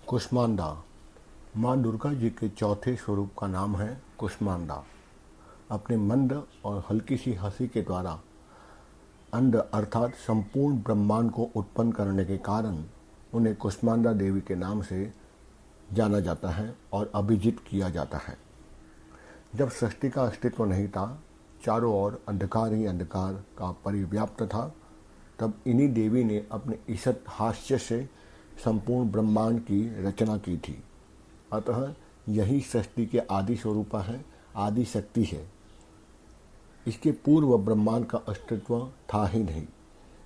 कुष्मांडा माँ दुर्गा जी के चौथे स्वरूप का नाम है कुष्मांडा। अपने मंद और हल्की सी हंसी के द्वारा अंड अर्थात संपूर्ण ब्रह्मांड को उत्पन्न करने के कारण उन्हें कुष्मांडा देवी के नाम से जाना जाता है और अभिजित किया जाता है। जब सृष्टि का अस्तित्व नहीं था, चारों ओर अंधकार ही अंधकार का परिव्याप्त था, तब इन्हीं देवी ने अपने ईषत् हास्य से संपूर्ण ब्रह्मांड की रचना की थी। अतः यही सृष्टि के आदि स्वरूप है, आदि शक्ति है। इसके पूर्व ब्रह्मांड का अस्तित्व था ही नहीं।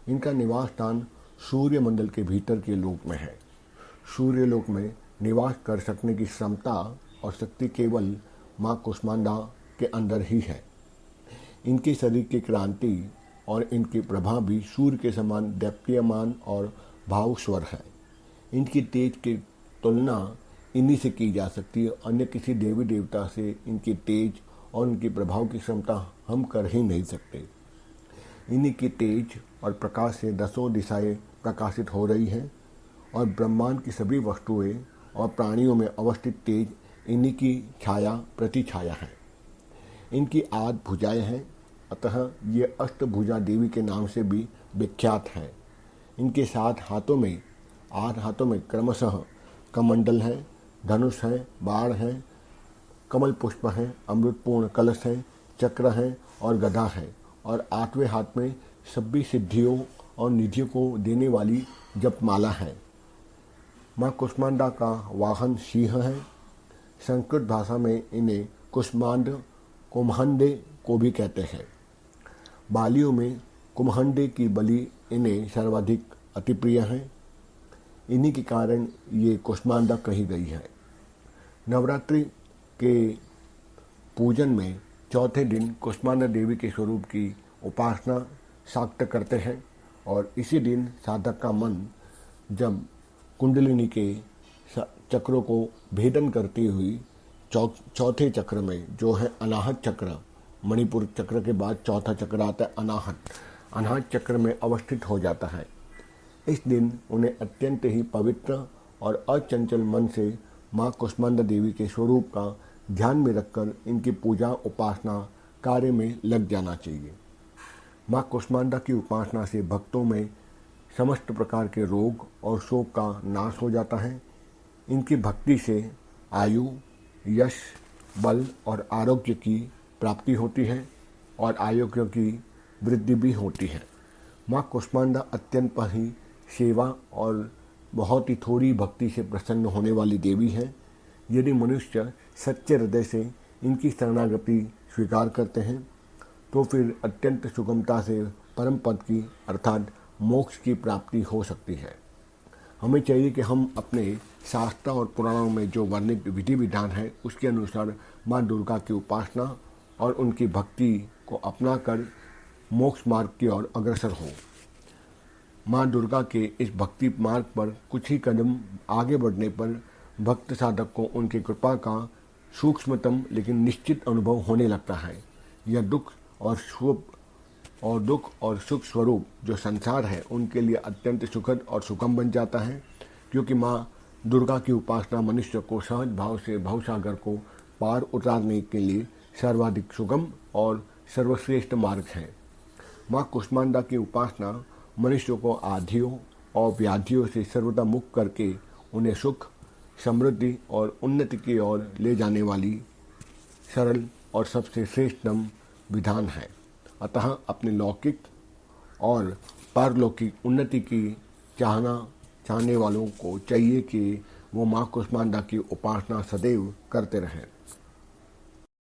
इनका निवास स्थान सूर्य मंडल के भीतर के लोक में है। सूर्य लोक में निवास कर सकने की क्षमता और शक्ति केवल माँ कुष्मांडा के अंदर ही है। इनके शरीर की क्रांति और इनकी प्रभा भी सूर्य के समान दीप्यमान और भावस्वर है। इनकी तेज की तुलना इन्हीं से की जा सकती है। अन्य किसी देवी देवता से इनकी तेज और इनकी प्रभाव की क्षमता हम कर ही नहीं सकते। इन्हीं की तेज और प्रकाश से दसों दिशाएं प्रकाशित हो रही हैं और ब्रह्मांड की सभी वस्तुएं और प्राणियों में अवस्थित तेज इन्हीं की छाया प्रतिछाया है। इनकी 8 भुजाएं हैं, अतः ये अष्टभुजा देवी के नाम से भी विख्यात है। इनके 8 हाथों में क्रमशः कमंडल है, धनुष है, बाण है, कमल पुष्प है, अमृतपूर्ण कलश है, चक्र है और गदा है। और 8वें हाथ में सभी सिद्धियों और निधियों को देने वाली जपमाला है। माँ कुष्मांडा का वाहन सिंह है। संस्कृत भाषा में इन्हें कुष्मांड कुम्हंडे को भी कहते हैं। बालियों में कुम्हंडे की बलि इन्हें सर्वाधिक अतिप्रिय है। इन्हीं के कारण ये कुष्मांडा कही गई है। नवरात्रि के पूजन में चौथे दिन कुष्मांडा देवी के स्वरूप की उपासना शाक्त करते हैं और इसी दिन साधक का मन जब कुंडलिनी के चक्रों को भेदन करती हुई चौथे चक्र में, जो है अनाहत चक्र, मणिपुर चक्र के बाद चौथा चक्र आता है अनाहत चक्र में अवस्थित हो जाता है। इस दिन उन्हें अत्यंत ही पवित्र और अचंचल मन से माँ कुष्मांडा देवी के स्वरूप का ध्यान में रखकर इनकी पूजा उपासना कार्य में लग जाना चाहिए। माँ कुष्मांडा की उपासना से भक्तों में समस्त प्रकार के रोग और शोक का नाश हो जाता है। इनकी भक्ति से आयु, यश, बल और आरोग्य की प्राप्ति होती है और आरोग्य की वृद्धि भी होती है। माँ कुष्मांडा अत्यंत ही सेवा और बहुत ही थोड़ी भक्ति से प्रसन्न होने वाली देवी है। यदि मनुष्य सच्चे हृदय से इनकी शरणागति स्वीकार करते हैं तो फिर अत्यंत सुगमता से परम पद की अर्थात मोक्ष की प्राप्ति हो सकती है। हमें चाहिए कि हम अपने शास्त्र और पुराणों में जो वर्णित विधि विधान है उसके अनुसार माँ दुर्गा की उपासना और उनकी भक्ति को अपनाकर मोक्ष मार्ग की ओर अग्रसर हो। माँ दुर्गा के इस भक्ति मार्ग पर कुछ ही कदम आगे बढ़ने पर भक्त साधक को उनकी कृपा का सूक्ष्मतम लेकिन निश्चित अनुभव होने लगता है। यह दुख और सुख स्वरूप जो संसार है उनके लिए अत्यंत सुखद और सुगम बन जाता है, क्योंकि माँ दुर्गा की उपासना मनुष्य को सहज भाव से भवसागर को पार उतारने के लिए सर्वाधिक सुगम और सर्वश्रेष्ठ मार्ग है। माँ कुष्मांडा की उपासना मनुष्य को आधियों और व्याधियों से सर्वदा मुक्त करके उन्हें सुख, समृद्धि और उन्नति की ओर ले जाने वाली सरल और सबसे श्रेष्ठतम विधान है। अतः अपने लौकिक और पारलौकिक उन्नति की चाहने वालों को चाहिए कि वो माँ कुष्मांडा की उपासना सदैव करते रहें।